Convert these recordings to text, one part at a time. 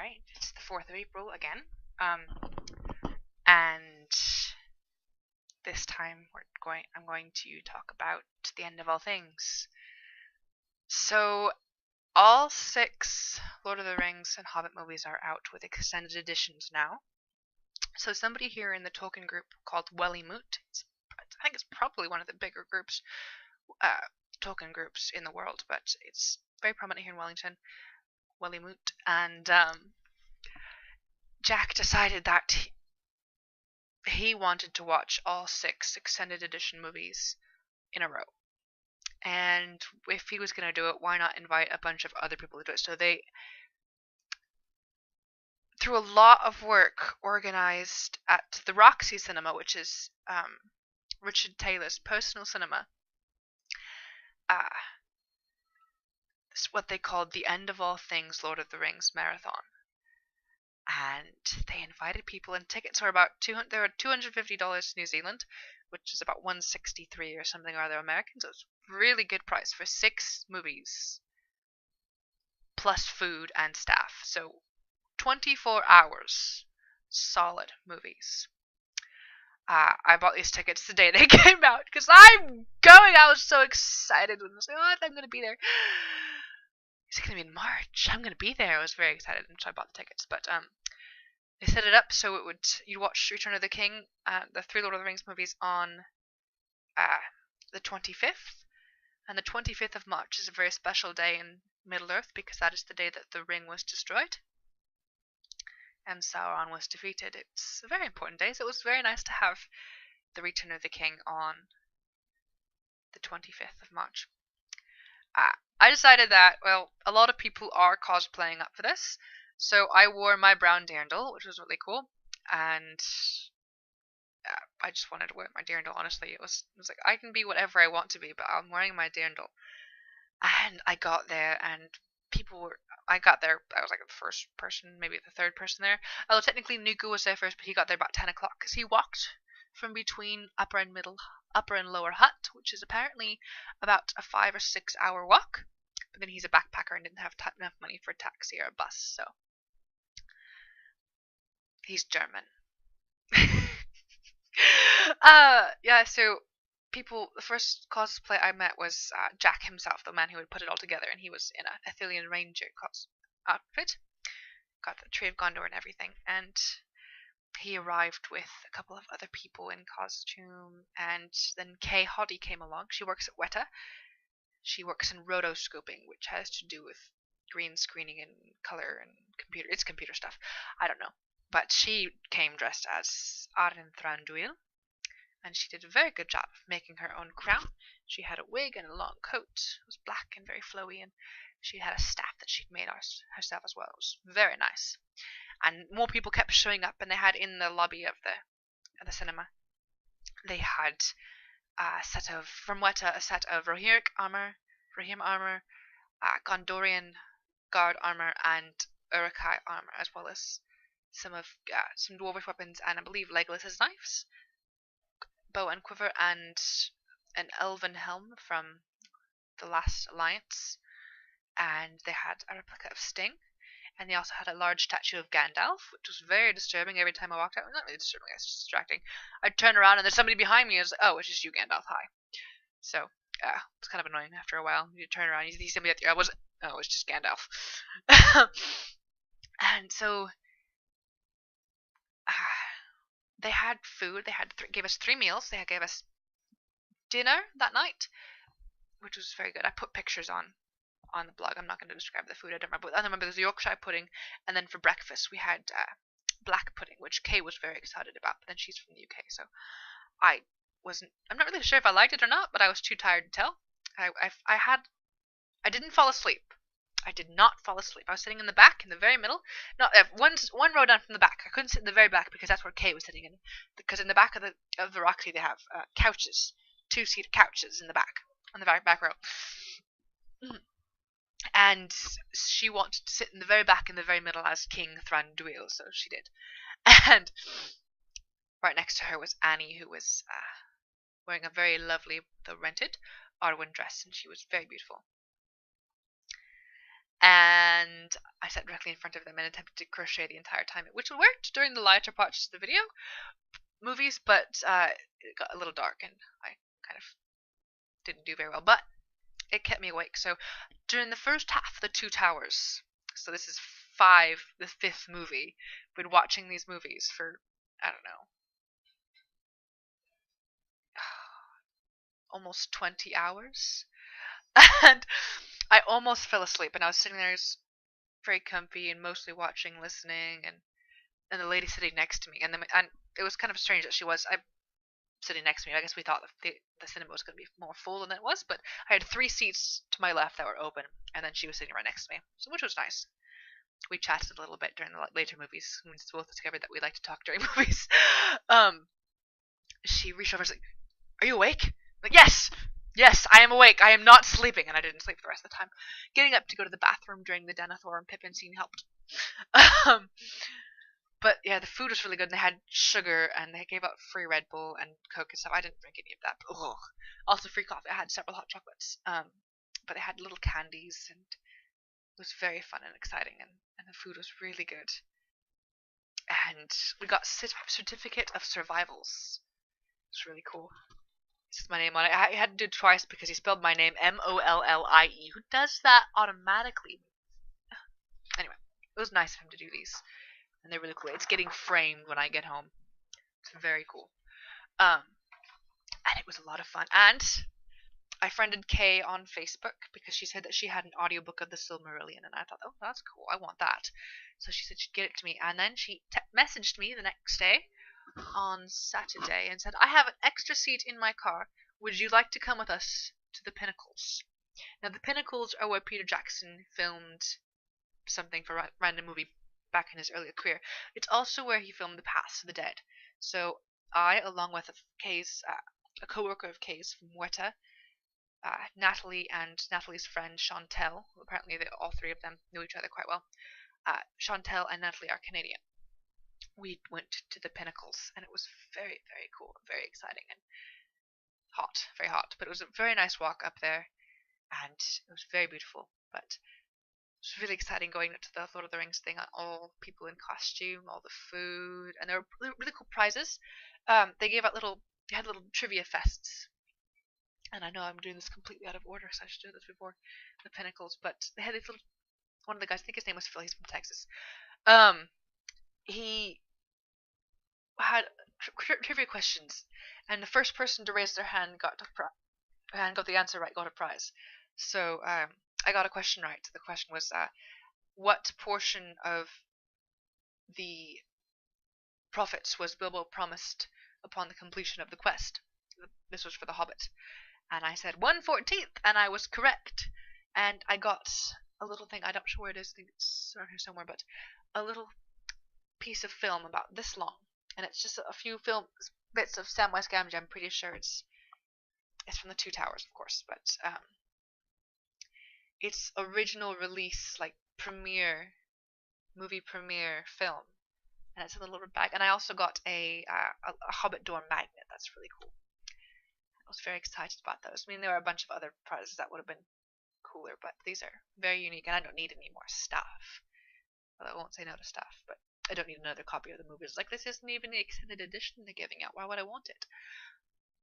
right? It's the 4th of April again. And this time I'm going to talk about the end of all things. So all 6 Lord of the Rings and Hobbit movies are out with extended editions now. So somebody here in the Tolkien group called Welly Moot, I think it's probably one of the bigger groups, Tolkien groups in the world, but it's very prominent here in Wellington, Welly Moot, and Jack decided that he wanted to watch all 6 extended edition movies in a row. And if he was going to do it, why not invite a bunch of other people to do it? So they, through a lot of work, organized at the Roxy Cinema, which is Richard Taylor's personal cinema, what they called the End of All Things Lord of the Rings Marathon. And they invited people, and tickets were about $250 New Zealand, which is about $163 or something or other American. So it's a really good price for 6 movies plus food and staff. So 24 hours solid movies. I bought these tickets the day they came out because I'm going. I was so excited when I was like, "Oh, I'm going to be there." It's going to be in March. I'm going to be there. I was very excited, and so I bought the tickets. But they set it up so you'd watch Return of the King, the 3 Lord of the Rings movies on the 25th, and the 25th of March is a very special day in Middle Earth because that is the day that the ring was destroyed and Sauron was defeated. It's a very important day, so it was very nice to have the Return of the King on the 25th of March. I decided that, well, a lot of people are cosplaying up for this, so I wore my brown Dirndl, which was really cool, and I just wanted to wear my Dirndl, honestly. It was like, I can be whatever I want to be, but I'm wearing my Dirndl. And I got there, and I got there, I was like the first person, maybe the third person there. Although technically Nuku was there first, but he got there about 10 o'clock, because he walked from between upper and lower hut, which is apparently about a 5 or 6 hour walk. But then he's a backpacker and didn't have enough money for a taxi or a bus, so he's German. Yeah, so the first cosplay I met was Jack himself, the man who would put it all together, and he was in a Ithilien Ranger outfit. Got the Tree of Gondor and everything, and he arrived with a couple of other people in costume, and then Kay Hoddy came along. She works at Weta. She works in rotoscoping, which has to do with green screening and color and computer. It's computer stuff. I don't know. But she came dressed as Arryn Thranduil, and she did a very good job of making her own crown. She had a wig and a long coat. It was black and very flowy, and she had a staff that she'd made herself as well. It was very nice. And more people kept showing up, and they had in the lobby of the cinema, they had from Weta a set of Rohirrim armor, Gondorian guard armor, and Uruk-hai armor, as well as some dwarvish weapons, and I believe Legolas's knives, bow and quiver, and an elven helm from the Last Alliance, and they had a replica of Sting, and they also had a large statue of Gandalf, which was very disturbing every time I walked out. Well, not really disturbing, it's just distracting. I'd turn around and there's somebody behind me, and I was like, oh, it's just you, Gandalf, hi. So, it's kind of annoying after a while. You turn around, you see somebody at the it's just Gandalf. And so, they had food. They gave us 3 meals. They gave us dinner that night, which was very good. I put pictures on the blog. I'm not going to describe the food. I don't remember. I remember there was Yorkshire pudding, and then for breakfast we had black pudding, which Kay was very excited about. But then she's from the UK, so I'm not really sure if I liked it or not. But I was too tired to tell. I didn't fall asleep. I did not fall asleep. I was sitting in the back, in the very middle. No, one row down from the back. I couldn't sit in the very back because that's where Kay was sitting in. Because in the back of the Roxy they have couches, 2-seater couches in the back, on the back row. And she wanted to sit in the very back, in the very middle, as King Thranduil, so she did. And right next to her was Annie, who was wearing a very lovely, though rented, Arwen dress, and she was very beautiful. And I sat directly in front of them and attempted to crochet the entire time, which worked during the lighter parts of the movies, but it got a little dark and I kind of didn't do very well. But it kept me awake. So during the first half of the Two Towers, so this is the fifth movie, been watching these movies for, I don't know, almost 20 hours. And I almost fell asleep, and I was sitting there very comfy and mostly watching, listening, and the lady sitting next to me, and it was kind of strange that she was sitting next to me. I guess we thought the cinema was going to be more full than it was, but I had 3 seats to my left that were open, and then she was sitting right next to me, so which was nice. We chatted a little bit during the later movies. We both discovered that we like to talk during movies. She reached over and was like, "Are you awake?" I'm like, yes, I am awake. I am not sleeping, and I didn't sleep the rest of the time. Getting up to go to the bathroom during the Denethor and Pippin scene helped. But yeah, the food was really good, and they had sugar, and they gave out free Red Bull and Coke and stuff. I didn't drink any of that. But, also free coffee. I had several hot chocolates. But they had little candies, and it was very fun and exciting, and the food was really good. And we got certificate of survivals. It's really cool. This is my name on it. I had to do it twice because he spelled my name Mollie. Who does that automatically? Anyway, it was nice of him to do these. And they're really cool. It's getting framed when I get home. It's very cool. And it was a lot of fun. And I friended Kay on Facebook because she said that she had an audiobook of The Silmarillion, and I thought, oh, that's cool. I want that. So she said she'd get it to me, and then she messaged me the next day on Saturday and said, I have an extra seat in my car. Would you like to come with us to the Pinnacles? Now, the Pinnacles are where Peter Jackson filmed something for a random movie back in his earlier career. It's also where he filmed The Past of the Dead. So I, along with a co-worker of Kay's from Weta, Natalie and Natalie's friend Chantel, who apparently all 3 of them know each other quite well. Chantel and Natalie are Canadian. We went to the Pinnacles, and it was very, very cool, very exciting, and hot, very hot. But it was a very nice walk up there, and it was very beautiful. But it was really exciting going to the Lord of the Rings thing. All people in costume, all the food, and there were really cool prizes. They had little trivia fests. And I know I'm doing this completely out of order, so I should do this before the Pinnacles. But they had these one of the guys, I think his name was Phil, he's from Texas. He had trivia questions, and the first person to raise their hand got the answer right, got a prize. So I got a question right. The question was, what portion of the profits was Bilbo promised upon the completion of the quest? This was for The Hobbit. And I said 1/14th, and I was correct. And I got a little thing, I'm not sure where it is, I think it's around here somewhere, but a little piece of film about this long. And it's just a few bits of Samwise Gamgee. I'm pretty sure it's from the Two Towers, of course, but it's original release, like movie premiere film, and it's in a little bag. And I also got a Hobbit door magnet. That's really cool. I was very excited about those. I mean, there were a bunch of other prizes that would have been cooler, but these are very unique, and I don't need any more stuff. Well, I won't say no to stuff, but I don't need another copy of the movie. It's like, this isn't even the extended edition they're giving out. Why would I want it?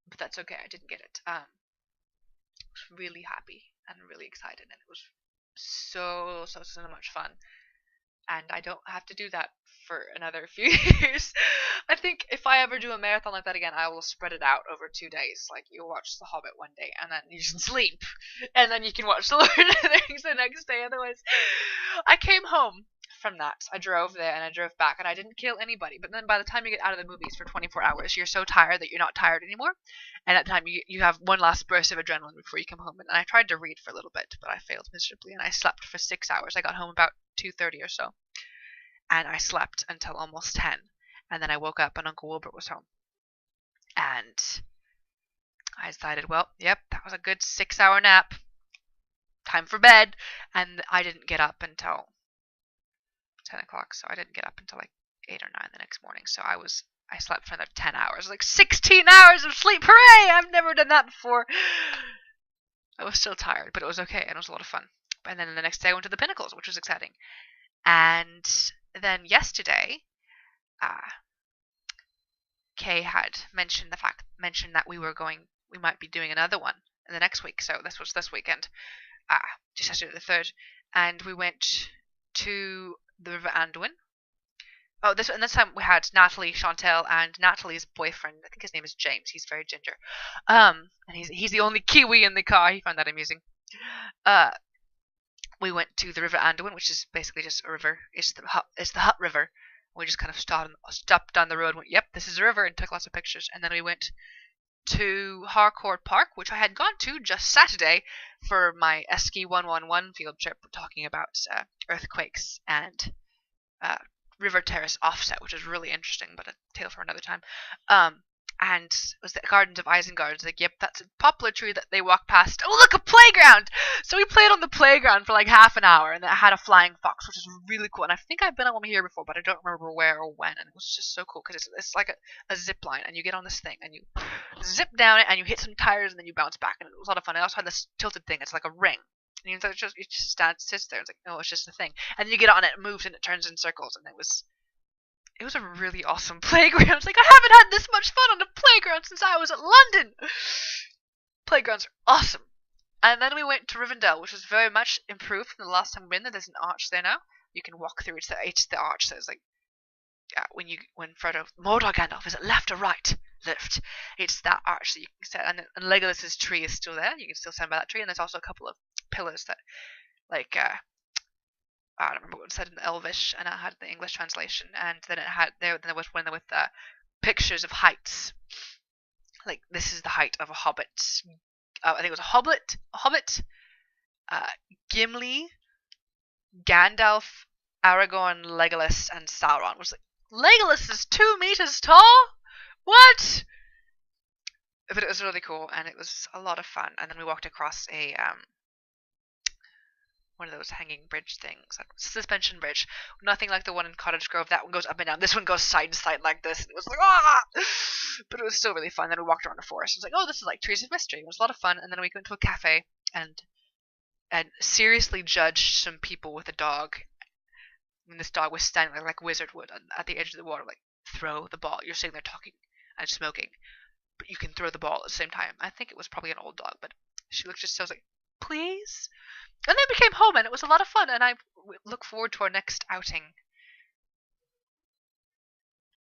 But that's okay. I didn't get it. I was really happy and really excited, and it was so much fun. And I don't have to do that for another few years. I think if I ever do a marathon like that again, I will spread it out over 2 days. Like, you'll watch The Hobbit one day, and then you can sleep, and then you can watch The Lord of the Rings the next day. Otherwise, I came home from that. I drove there, and I drove back, and I didn't kill anybody. But then by the time you get out of the movies for 24 hours, you're so tired that you're not tired anymore. And at the time, you have one last burst of adrenaline before you come home. And I tried to read for a little bit, but I failed miserably, and I slept for 6 hours. I got home about 2:30 or so. And I slept until almost 10. And then I woke up and Uncle Wilbert was home. And I decided, well, yep, that was a good 6-hour nap. Time for bed. And I didn't get up until 10 o'clock. So I didn't get up until like 8 or 9 the next morning. So I slept for another 10 hours. Like 16 hours of sleep. Hooray! I've never done that before. I was still tired, but it was okay. And it was a lot of fun. And then the next day I went to the Pinnacles, which was exciting. And then yesterday, uh, Kay had mentioned that we might be doing another one in the next week. So this was this weekend, just yesterday the 3rd, and we went to the River Anduin. Oh, this time we had Natalie, Chantel, and Natalie's boyfriend. I think his name is James. He's very ginger. And he's the only Kiwi in the car. He found that amusing. Uh, we went to the River Anduin, which is basically just a river. It's the Hutt River. We just kind of stopped down the road and went, yep, this is a river, and took lots of pictures. And then we went to Harcourt Park, which I had gone to just Saturday for my Esky 111 field trip, talking about earthquakes and River Terrace offset, which is really interesting, but a tale for another time. And it was the Gardens of Isengard. Like, yep, that's a poplar tree that they walk past. Oh, look, a playground! So we played on the playground for like half an hour, and it had a flying fox, which is really cool. And I think I've been on one here before, but I don't remember where or when. And it was just so cool because it's like a zip line, and you get on this thing, and you zip down it, and you hit some tires, and then you bounce back, and it was a lot of fun. I also had this tilted thing. It's like a ring. And it just sits there. It's like, no, it's just a thing. And then you get on it, it moves, and it turns in circles, and it was a really awesome playground. It's like, I haven't had this much fun on a playground since I was at London. Playgrounds are awesome. And then we went to Rivendell, which was very much improved from the last time we've been there. There's an arch there now. You can walk through. It's the arch that is like, when Frodo, Mordor Gandalf, is it left or right? Left. It's that arch that you can stand, and Legolas's tree is still there. You can still stand by that tree, and there's also a couple of pillars that, like, I don't remember what it said in Elvish, and I had the English translation, and then there was one with pictures of heights. Like, this is the height of a hobbit. I think it was a hobbit, Gimli, Gandalf, Aragorn, Legolas, and Sauron. Was like, Legolas is 2 meters tall? What? But it was really cool, and it was a lot of fun. And then we walked across a one of those hanging bridge things, suspension bridge. Nothing like the one in Cottage Grove. That one goes up and down. This one goes side to side like this. And it was like, ah! But it was still really fun. Then we walked around the forest. It was like, oh, this is like Trees of Mystery. It was a lot of fun. And then we went to a cafe and seriously judged some people with a dog. And this dog was standing there like Wizard would at the edge of the water, like, throw the ball. You're sitting there talking and smoking, but you can throw the ball at the same time. I think it was probably an old dog, but she looked just so, I was like, please? And then we came home, and it was a lot of fun, and I look forward to our next outing